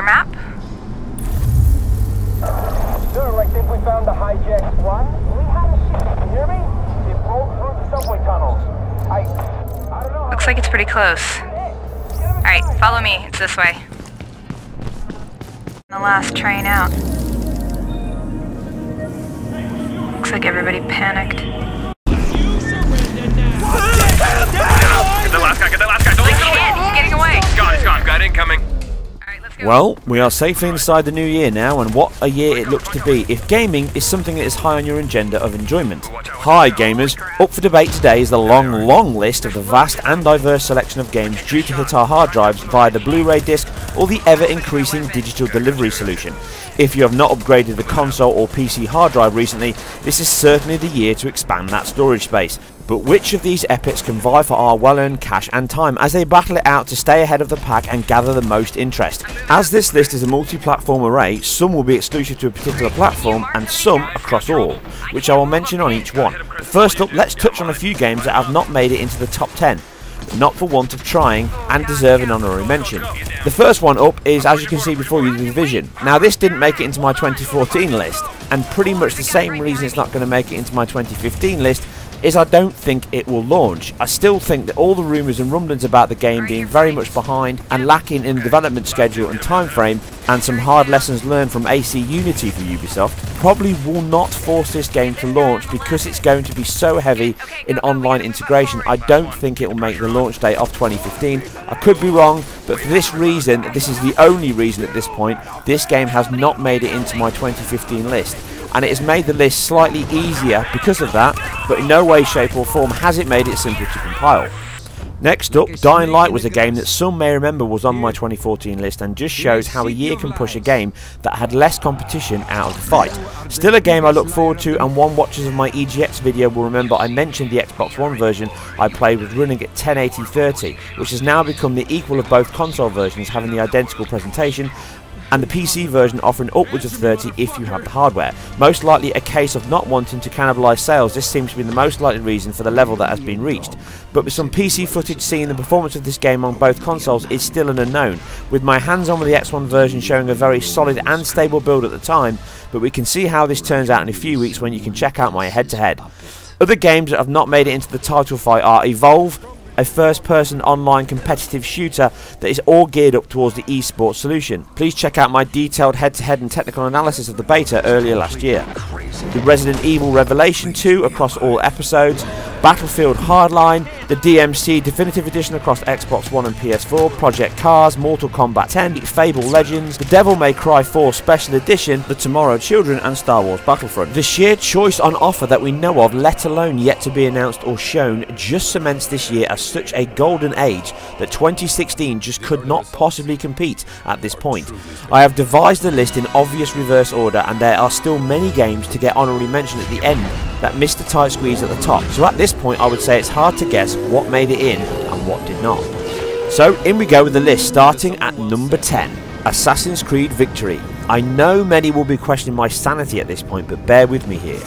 map? Sir, I think we found the hijacked one. We had a ship, you hear me? It broke through the subway tunnels. I don't know. Looks like it's pretty close. Alright, follow me. It's this way. The last train out. Looks like everybody panicked. Get the last guy. Like, shit, he's getting away. He's gone. Got incoming. Alright, let's go. Well, we are safely inside the new year now, and what a year it looks to be if gaming is something that is high on your agenda of enjoyment. Hi gamers, up for debate today is the long list of the vast and diverse selection of games due to hit our hard drives via the Blu-ray disc or the ever-increasing digital delivery solution. If you have not upgraded the console or PC hard drive recently, this is certainly the year to expand that storage space. But which of these epics can vie for our well-earned cash and time as they battle it out to stay ahead of the pack and gather the most interest? As this list is a multi-platform array, some will be exclusive to a particular platform and some across all, which I will mention on each one. But first up, let's touch on a few games that have not made it into the top 10. Not for want of trying, and deserve an honorary mention. The first one up is, as you can see before you, The Division. Now this didn't make it into my 2014 list, and pretty much the same reason it's not going to make it into my 2015 list is I don't think it will launch. I still think that all the rumours and rumblings about the game being very much behind and lacking in the development schedule and time frame, and some hard lessons learned from AC Unity for Ubisoft, probably will not force this game to launch because it's going to be so heavy in online integration. I don't think it will make the launch date of 2015. I could be wrong, but for this reason, this is the only reason at this point, this game has not made it into my 2015 list. And it has made the list slightly easier because of that, but in no way, shape or form has it made it simple to compile. Next up, Dying Light was a game that some may remember was on my 2014 list and just shows how a year can push a game that had less competition out of the fight. Still a game I look forward to, and one watchers of my EGX video will remember I mentioned the Xbox One version I played was running at 1080-30, which has now become the equal of both console versions having the identical presentation, and the PC version offering upwards of 30 if you have the hardware. Most likely a case of not wanting to cannibalise sales. This seems to be the most likely reason for the level that has been reached. But with some PC footage seeing the performance of this game on both consoles is still an unknown, with my hands on with the X1 version showing a very solid and stable build at the time, but we can see how this turns out in a few weeks when you can check out my head-to-head. Other games that have not made it into the title fight are Evolve, a first-person online competitive shooter that is all geared up towards the esports solution. Please check out my detailed head-to-head and technical analysis of the beta earlier last year. The Resident Evil Revelation 2 across all episodes, Battlefield Hardline, the DMC Definitive Edition across Xbox One and PS4, Project Cars, Mortal Kombat 10, Fable Legends, the Devil May Cry 4 Special Edition, The Tomorrow Children and Star Wars Battlefront. The sheer choice on offer that we know of, let alone yet to be announced or shown, just cements this year as such a golden age that 2016 just could not possibly compete at this point. I have devised the list in obvious reverse order, and there are still many games to get honorary mention at the end that missed the tight squeeze at the top. So at this point I would say it's hard to guess what made it in and what did not. So in we go with the list, starting at number 10, Assassin's Creed Victory. I know many will be questioning my sanity at this point, but bear with me here.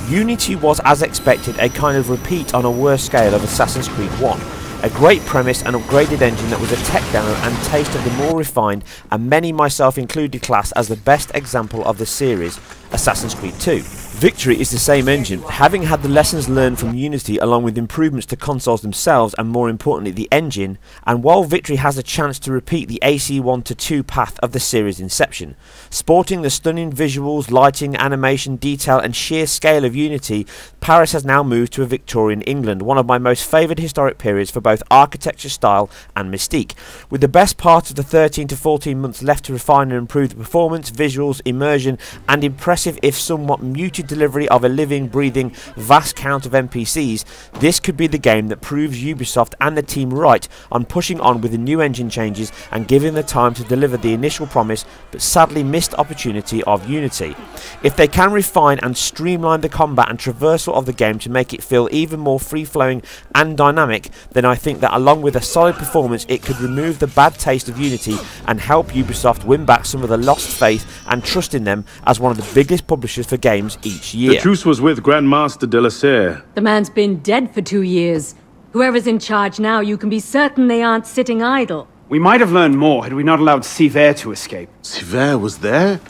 Unity was, as expected, a kind of repeat on a worse scale of Assassin's Creed 1. A great premise and upgraded engine that was a tech demo and taste of the more refined, and many myself included, class as the best example of the series, Assassin's Creed 2. Victory is the same engine, having had the lessons learned from Unity along with improvements to consoles themselves and more importantly the engine, and while Victory has a chance to repeat the AC1 to 2 path of the series' inception. Sporting the stunning visuals, lighting, animation, detail and sheer scale of Unity, Paris has now moved to a Victorian England, one of my most favoured historic periods for both architecture style and mystique. With the best part of the 13 to 14 months left to refine and improve the performance, visuals, immersion and impressive if somewhat muted delivery of a living, breathing, vast count of NPCs, this could be the game that proves Ubisoft and the team right on pushing on with the new engine changes and giving the time to deliver the initial promise but sadly missed opportunity of Unity. If they can refine and streamline the combat and traversal of the game to make it feel even more free-flowing and dynamic, then I think that along with a solid performance it could remove the bad taste of Unity and help Ubisoft win back some of the lost faith and trust in them as one of the biggest publishers for games each year. The truce was with Grandmaster de la Serre. The man's been dead for 2 years. Whoever's in charge now, you can be certain they aren't sitting idle. We might have learned more had we not allowed Sivert to escape. Sivert was there?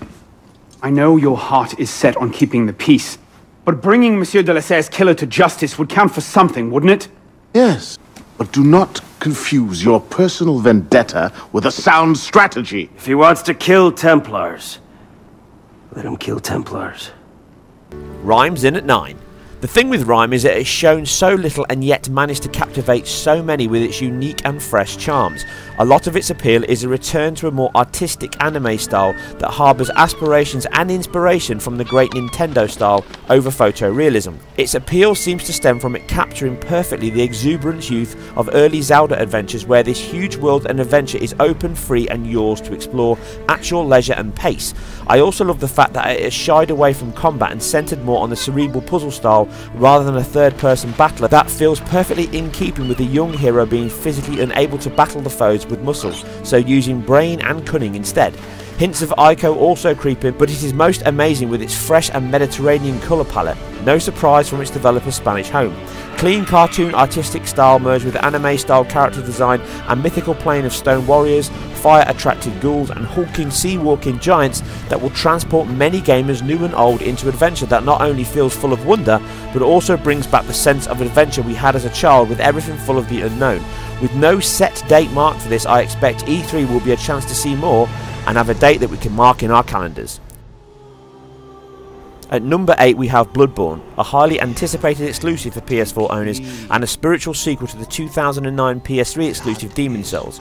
I know your heart is set on keeping the peace, but bringing Monsieur de Lasserre's killer to justice would count for something, wouldn't it? Yes, but do not confuse your personal vendetta with a sound strategy. If he wants to kill Templars, let him kill Templars. Rhyme's in at 9. The thing with Rhyme is that it's shown so little and yet managed to captivate so many with its unique and fresh charms. A lot of its appeal is a return to a more artistic anime style that harbours aspirations and inspiration from the great Nintendo style over photorealism. Its appeal seems to stem from it capturing perfectly the exuberant youth of early Zelda adventures, where this huge world and adventure is open, free and yours to explore at your leisure and pace. I also love the fact that it has shied away from combat and centred more on the cerebral puzzle style rather than a third-person battler that feels perfectly in keeping with the young hero being physically unable to battle the foes with muscles, so using brain and cunning instead. Hints of Ico also creep in, but it is most amazing with its fresh and Mediterranean colour palette, no surprise from its developer's Spanish home. Clean cartoon artistic style merged with anime style character design and mythical plane of stone warriors, fire attracted ghouls and hulking sea walking giants that will transport many gamers new and old into adventure that not only feels full of wonder but also brings back the sense of adventure we had as a child, with everything full of the unknown. With no set date marked for this, I expect E3 will be a chance to see more and have a date that we can mark in our calendars. At number 8 we have Bloodborne, a highly anticipated exclusive for PS4 owners and a spiritual sequel to the 2009 PS3 exclusive Demon Souls.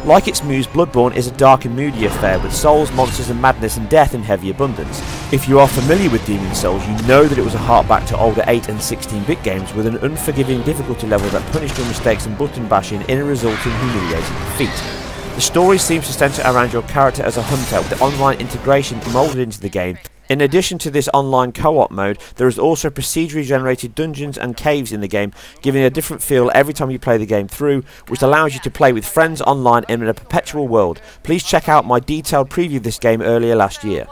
Like its muse, Bloodborne is a dark and moody affair with souls, monsters and madness and death in heavy abundance. If you are familiar with Demon Souls, you know that it was a hark back to older 8 and 16-bit games with an unforgiving difficulty level that punished your mistakes and button bashing in a resulting humiliating defeat. The story seems to centre around your character as a hunter, with the online integration moulded into the game. In addition to this online co-op mode, there is also procedurally generated dungeons and caves in the game, giving a different feel every time you play the game through, which allows you to play with friends online in a perpetual world. Please check out my detailed preview of this game earlier last year.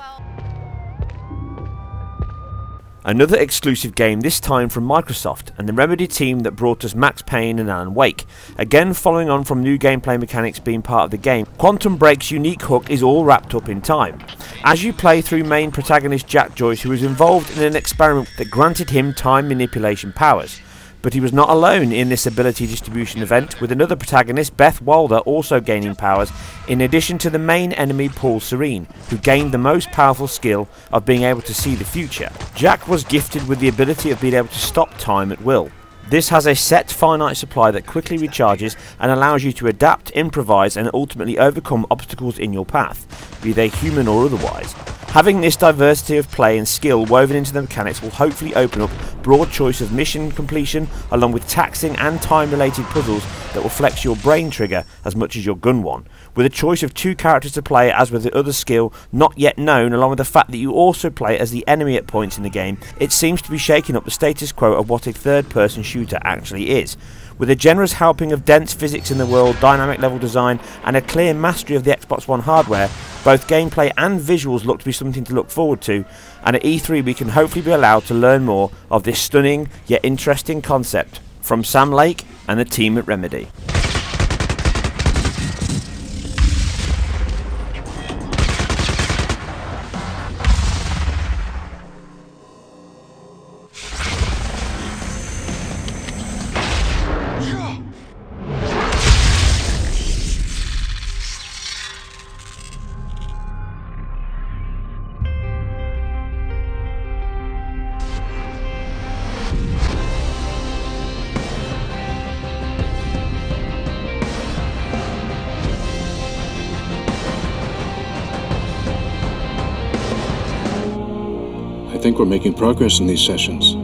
Another exclusive game, this time from Microsoft and the Remedy team that brought us Max Payne and Alan Wake. Again, following on from new gameplay mechanics being part of the game, Quantum Break's unique hook is all wrapped up in time. As you play through main protagonist Jack Joyce, who was involved in an experiment that granted him time manipulation powers. But he was not alone in this ability distribution event, with another protagonist, Beth Wilder, also gaining powers, in addition to the main enemy Paul Serene, who gained the most powerful skill of being able to see the future. Jack was gifted with the ability of being able to stop time at will. This has a set finite supply that quickly recharges and allows you to adapt, improvise and ultimately overcome obstacles in your path, be they human or otherwise. Having this diversity of play and skill woven into the mechanics will hopefully open up broad choice of mission completion, along with taxing and time related puzzles that will flex your brain trigger as much as your gun one. With a choice of 2 characters to play as with the other skill not yet known, along with the fact that you also play as the enemy at points in the game, it seems to be shaking up the status quo of what a third person shooter actually is. With a generous helping of dense physics in the world, dynamic level design and a clear mastery of the Xbox One hardware, both gameplay and visuals look to be something to look forward to, and at E3 we can hopefully be allowed to learn more of this stunning yet interesting concept from Sam Lake and the team at Remedy. I think we're making progress in these sessions.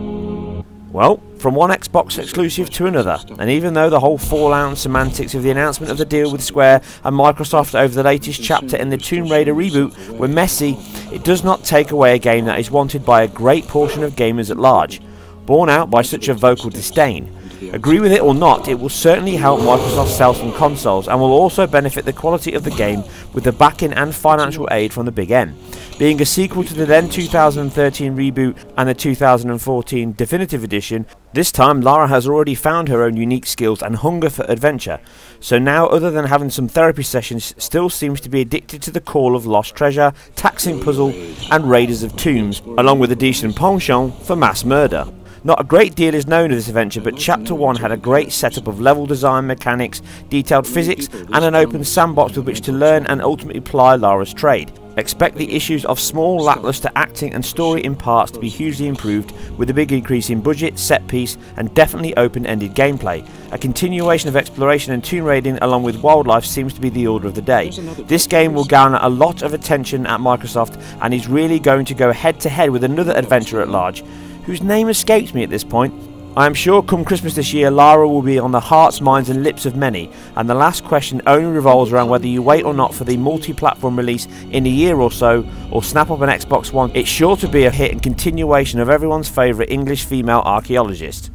Well, from one Xbox exclusive to another, and even though the whole fallout and semantics of the announcement of the deal with Square and Microsoft over the latest chapter in the Tomb Raider reboot were messy, it does not take away a game that is wanted by a great portion of gamers at large. Borne out by such a vocal disdain, Agree with it or not, it will certainly help Microsoft sell some consoles and will also benefit the quality of the game with the backing and financial aid from the Big N. Being a sequel to the then 2013 reboot and the 2014 Definitive Edition, this time Lara has already found her own unique skills and hunger for adventure, so now other than having some therapy sessions, still seems to be addicted to the call of lost treasure, taxing puzzle and raiders of tombs, along with a decent penchant for mass murder. Not a great deal is known of this adventure, but Chapter 1 had a great setup of level design, mechanics, detailed physics and an open sandbox with which to learn and ultimately ply Lara's trade. Expect the issues of small, lackluster acting and story in parts to be hugely improved, with a big increase in budget, set piece and definitely open-ended gameplay. A continuation of exploration and tomb raiding along with wildlife seems to be the order of the day. This game will garner a lot of attention at Microsoft and is really going to go head to head with another adventure at large, whose name escapes me at this point. I am sure come Christmas this year Lara will be on the hearts, minds and lips of many, and the last question only revolves around whether you wait or not for the multi-platform release in a year or so, or snap up an Xbox One. It's sure to be a hit and continuation of everyone's favourite English female archaeologist.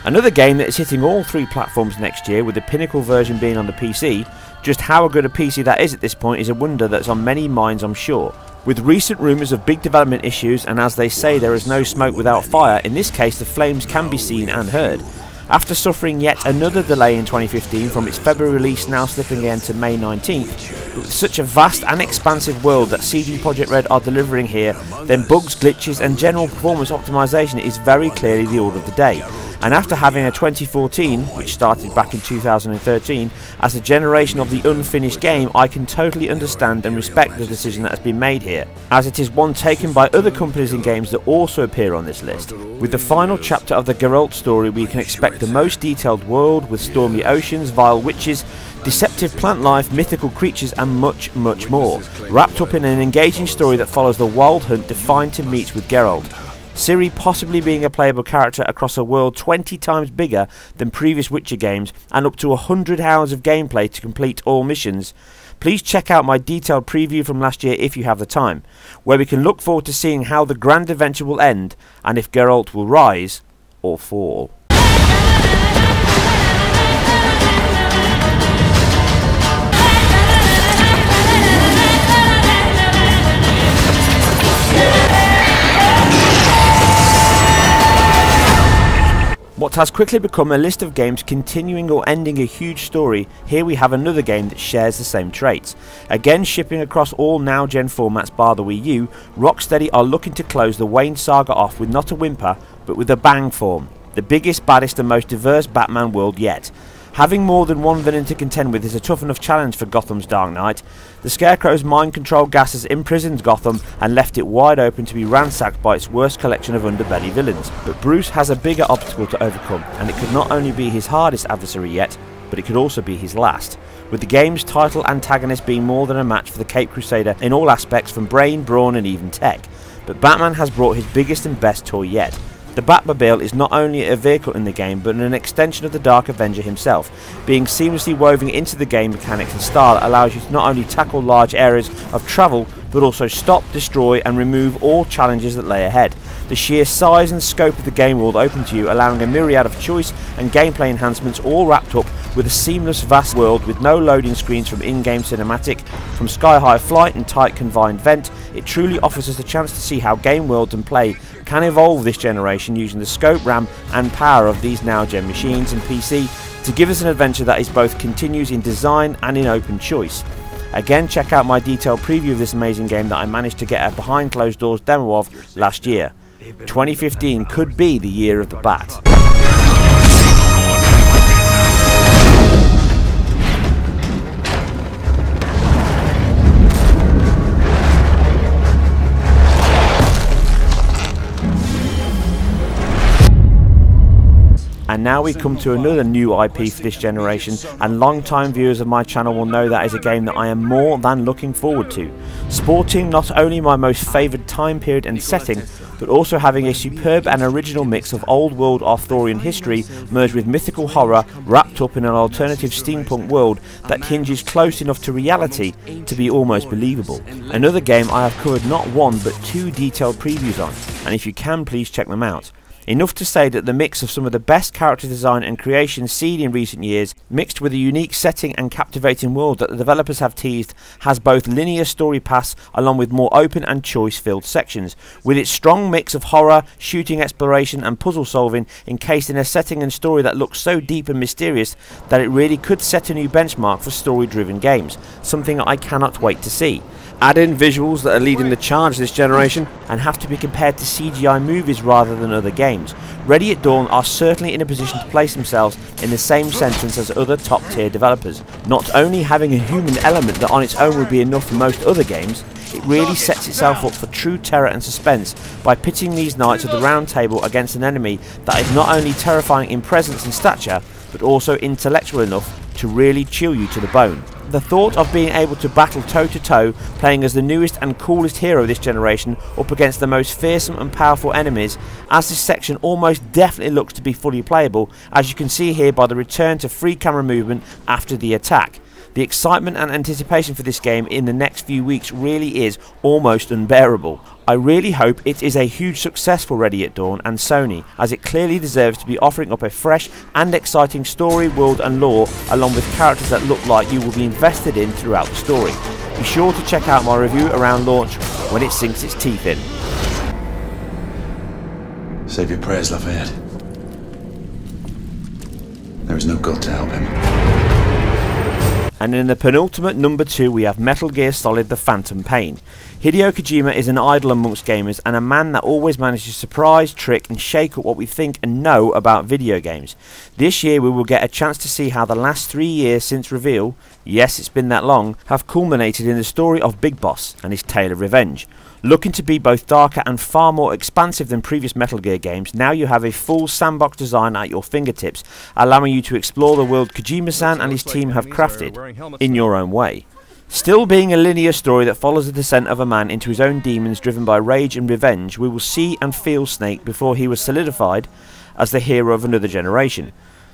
Another game that is hitting all three platforms next year, with the pinnacle version being on the PC. Just how good a PC that is at this point is a wonder that's on many minds, I'm sure. With recent rumours of big development issues, and as they say there is no smoke without fire, in this case the flames can be seen and heard. After suffering yet another delay in 2015 from its February release now slipping again to May 19th, with such a vast and expansive world that CD Projekt Red are delivering here, then bugs, glitches and general performance optimisation is very clearly the order of the day. And after having a 2014, which started back in 2013, as a generation of the unfinished game, I can totally understand and respect the decision that has been made here, as it is one taken by other companies and games that also appear on this list. With the final chapter of the Geralt story, we can expect the most detailed world with stormy oceans, vile witches, deceptive plant life, mythical creatures and much, much more, wrapped up in an engaging story that follows the wild hunt defined to meet with Geralt. Ciri possibly being a playable character across a world 20 times bigger than previous Witcher games and up to 100 hours of gameplay to complete all missions. Please check out my detailed preview from last year if you have the time, where we can look forward to seeing how the grand adventure will end and if Geralt will rise or fall. What has quickly become a list of games continuing or ending a huge story, here we have another game that shares the same traits. Again shipping across all now-gen formats bar the Wii U, Rocksteady are looking to close the Wayne saga off with not a whimper, but with a bang form. The biggest, baddest and most diverse Batman world yet. Having more than one villain to contend with is a tough enough challenge for Gotham's Dark Knight. The Scarecrow's mind control gas has imprisoned Gotham and left it wide open to be ransacked by its worst collection of underbelly villains. But Bruce has a bigger obstacle to overcome, and it could not only be his hardest adversary yet, but it could also be his last, with the game's title antagonist being more than a match for the Caped Crusader in all aspects, from brain, brawn and even tech. But Batman has brought his biggest and best toy yet. The Batmobile is not only a vehicle in the game, but an extension of the Dark Avenger himself. Being seamlessly woven into the game mechanics and style allows you to not only tackle large areas of travel, but also stop, destroy and remove all challenges that lay ahead. The sheer size and scope of the game world open to you, allowing a myriad of choice and gameplay enhancements, all wrapped up with a seamless vast world with no loading screens from in-game cinematic, from sky-high flight and tight confined vent. It truly offers us the chance to see how game worlds and play can evolve this generation using the scope, RAM and power of these now-gen machines and PC to give us an adventure that is both continues in design and in open choice. Again, check out my detailed preview of this amazing game that I managed to get a behind closed doors demo of last year. 2015 could be the year of the Bat. And now we come to another new IP for this generation, and long-time viewers of my channel will know that is a game that I am more than looking forward to. Sporting not only my most favoured time period and setting, but also having a superb and original mix of old world Arthurian history merged with mythical horror, wrapped up in an alternative steampunk world that hinges close enough to reality to be almost believable. Another game I have covered not one but two detailed previews on, and if you can please check them out. Enough to say that the mix of some of the best character design and creation seen in recent years, mixed with a unique setting and captivating world that the developers have teased, has both linear story paths along with more open and choice-filled sections, with its strong mix of horror, shooting exploration and puzzle solving encased in a setting and story that looks so deep and mysterious that it really could set a new benchmark for story-driven games, something I cannot wait to see. Add in visuals that are leading the charge this generation and have to be compared to CGI movies rather than other games. Ready at Dawn are certainly in a position to place themselves in the same sentence as other top tier developers. Not only having a human element that on its own would be enough for most other games, it really sets itself up for true terror and suspense by pitting these Knights of the Round Table against an enemy that is not only terrifying in presence and stature, but also intellectual enough to really chill you to the bone. The thought of being able to battle toe-to-toe, playing as the newest and coolest hero this generation up against the most fearsome and powerful enemies, as this section almost definitely looks to be fully playable, as you can see here by the return to free camera movement after the attack. The excitement and anticipation for this game in the next few weeks really is almost unbearable. I really hope it is a huge success for Ready at Dawn and Sony, as it clearly deserves to be offering up a fresh and exciting story, world and lore, along with characters that look like you will be invested in throughout the story. Be sure to check out my review around launch when it sinks its teeth in. Save your prayers, Lafayette. There is no God to help him. And in the penultimate number 2 we have Metal Gear Solid The Phantom Pain. Hideo Kojima is an idol amongst gamers and a man that always manages to surprise, trick and shake up what we think and know about video games. This year we will get a chance to see how the last 3 years since reveal, yes it's been that long, have culminated in the story of Big Boss and his tale of revenge. Looking to be both darker and far more expansive than previous Metal Gear games, now you have a full sandbox design at your fingertips, allowing you to explore the world Kojima-san and his team have crafted in your own way. Still being a linear story that follows the descent of a man into his own demons driven by rage and revenge, we will see and feel Snake before he was solidified as the hero of another generation.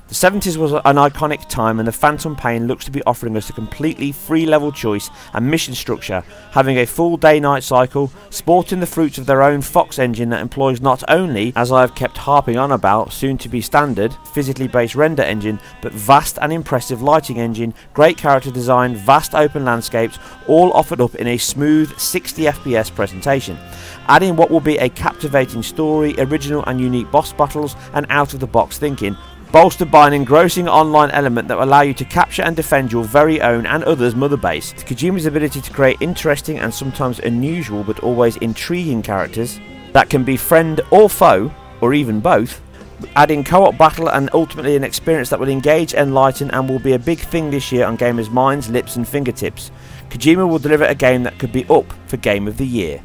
The 70s was an iconic time, and the Phantom Pain looks to be offering us a completely free level choice and mission structure, having a full day-night cycle, sporting the fruits of their own Fox engine that employs not only, as I have kept harping on about, soon to be standard, physically based render engine, but vast and impressive lighting engine, great character design, vast open landscapes, all offered up in a smooth 60 FPS presentation. Adding what will be a captivating story, original and unique boss battles, and out-of-the-box thinking, bolstered by an engrossing online element that will allow you to capture and defend your very own and others' mother base. Kojima's ability to create interesting and sometimes unusual but always intriguing characters that can be friend or foe, or even both, adding co-op battle and ultimately an experience that will engage, enlighten and will be a big thing this year on gamers' minds, lips and fingertips. Kojima will deliver a game that could be up for Game of the Year.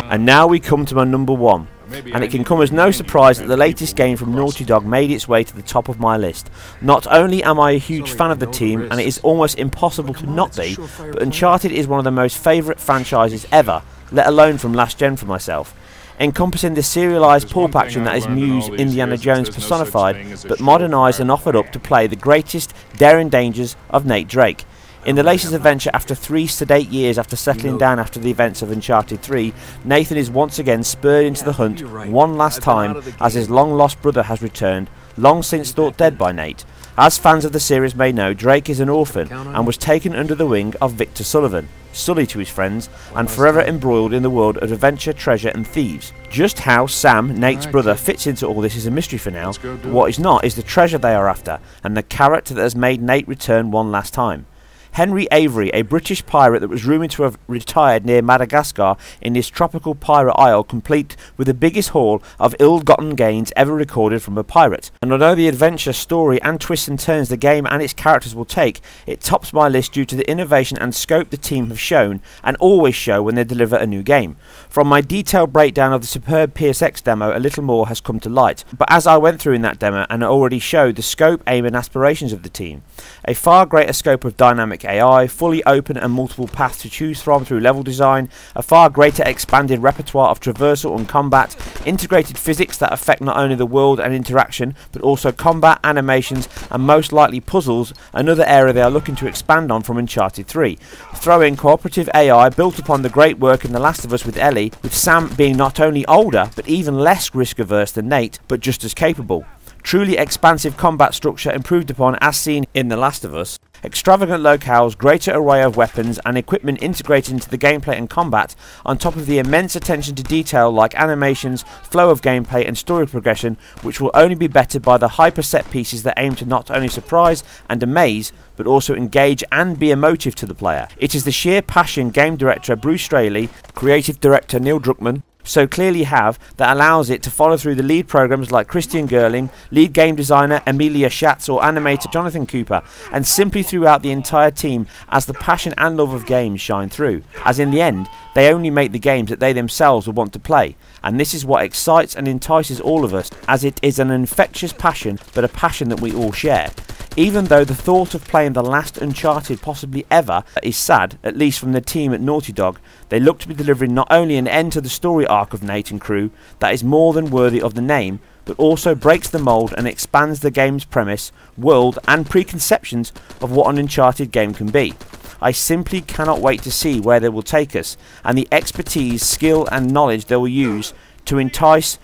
And now we come to my number 1, and it can come as no surprise that the latest game from Naughty Dog made its way to the top of my list. Not only am I a huge fan of the team, and it is almost impossible to not be, but Uncharted is one of the most favourite franchises ever, let alone from last gen for myself. Encompassing the serialised pulp action that is Muse Indiana Jones personified, but modernised and offered up to play the greatest daring dangers of Nate Drake. In the latest adventure, after 3 sedate years after settling down after the events of Uncharted 3, Nathan is once again spurred into the hunt one last time as his long-lost brother has returned, long since thought dead by Nate. As fans of the series may know, Drake is an orphan and was taken under the wing of Victor Sullivan, Sully to his friends, and forever embroiled in the world of adventure, treasure and thieves. Just how Sam, Nate's brother, fits into all this is a mystery for now, but what is not is the treasure they are after, and the character that has made Nate return one last time. Henry Avery, a British pirate that was rumoured to have retired near Madagascar in this tropical pirate isle, complete with the biggest haul of ill-gotten gains ever recorded from a pirate. And although the adventure, story and twists and turns the game and its characters will take, it tops my list due to the innovation and scope the team have shown and always show when they deliver a new game. From my detailed breakdown of the superb PSX demo, a little more has come to light, but as I went through in that demo and already showed the scope, aim and aspirations of the team, a far greater scope of dynamic AI, fully open and multiple paths to choose from through level design, a far greater expanded repertoire of traversal and combat, integrated physics that affect not only the world and interaction, but also combat, animations, and most likely puzzles, another area they are looking to expand on from Uncharted 3. Throw in cooperative AI built upon the great work in The Last of Us with Ellie, with Sam being not only older, but even less risk-averse than Nate, but just as capable. Truly expansive combat structure improved upon as seen in The Last of Us. Extravagant locales, greater array of weapons and equipment integrated into the gameplay and combat, on top of the immense attention to detail like animations, flow of gameplay and story progression, which will only be bettered by the hyper set pieces that aim to not only surprise and amaze, but also engage and be emotive to the player. It is the sheer passion game director Bruce Straley, creative director Neil Druckmann, so clearly have that allows it to follow through the lead programs like Christian Gerling, lead game designer Emilia Schatz or animator Jonathan Cooper, and simply throughout the entire team as the passion and love of games shine through, as in the end they only make the games that they themselves will want to play, and this is what excites and entices all of us, as it is an infectious passion, but a passion that we all share. Even though the thought of playing the last Uncharted possibly ever is sad, at least from the team at Naughty Dog, they look to be delivering not only an end to the story arc of Nate and crew that is more than worthy of the name, but also breaks the mould and expands the game's premise, world and preconceptions of what an Uncharted game can be. I simply cannot wait to see where they will take us, and the expertise, skill and knowledge they will use to entice,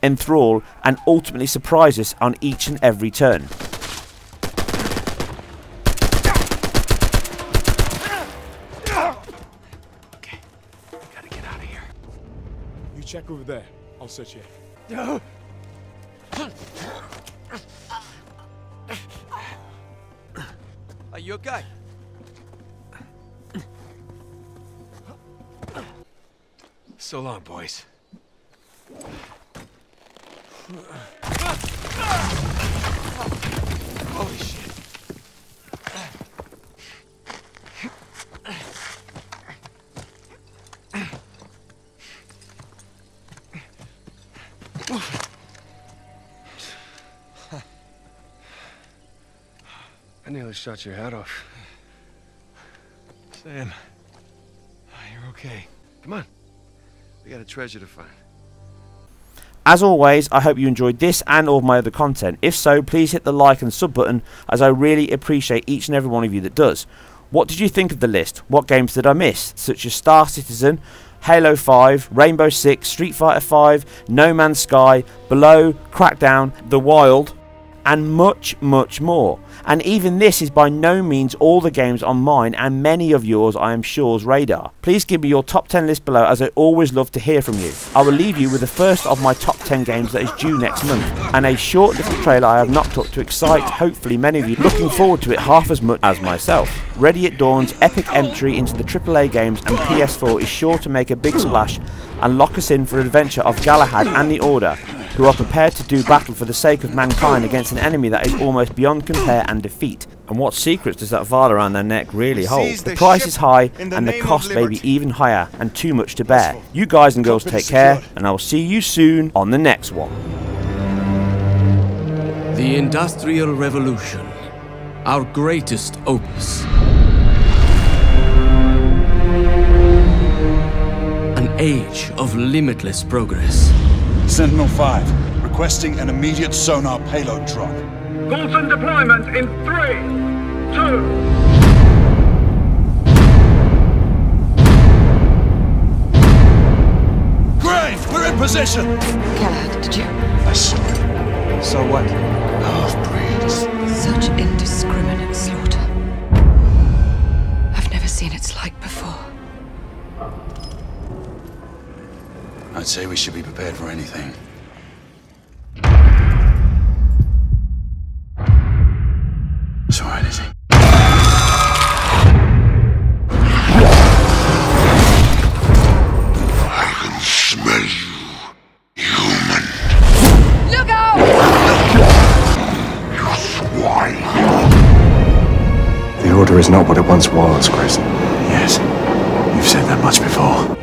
enthrall and ultimately surprise us on each and every turn. Check over there. I'll search here. Are you okay? So long, boys. Holy shit. I nearly shot your head off. Sam, you're okay. Come on. We got a treasure to find. As always, I hope you enjoyed this and all of my other content. If so, please hit the like and sub button, as I really appreciate each and every one of you that does. What did you think of the list? What games did I miss? Such as Star Citizen, Halo 5, Rainbow Six, Street Fighter 5, No Man's Sky, Below, Crackdown, The Wild, and much, much more. And even this is by no means all the games on mine and many of yours, I am sure's radar. Please give me your top 10 list below, as I always love to hear from you. I will leave you with the first of my top 10 games that is due next month, and a short little trailer I have knocked up to excite hopefully many of you looking forward to it half as much as myself. Ready at Dawn's epic entry into the AAA games and PS4 is sure to make a big splash and lock us in for an adventure of Galahad and the Order, who are prepared to do battle for the sake of mankind against an enemy that is almost beyond compare and defeat. And what secrets does that vial around their neck really hold? The price is high and the cost may be even higher and too much to bear. You guys and girls take care, and I will see you soon on the next one. The Industrial Revolution, our greatest opus. An age of limitless progress. Sentinel-5, requesting an immediate sonar payload drop. Coulson deployment in 3, 2... Grave, we're in position! Galahad, did you? I saw it. So what? Half-breeds. Such indiscriminate slaughter. I've never seen its like before. I'd say we should be prepared for anything. It's all right, is he? I can smell you, human. Look out! You swine. The Order is not what it once was, Grayson. Yes, you've said that much before.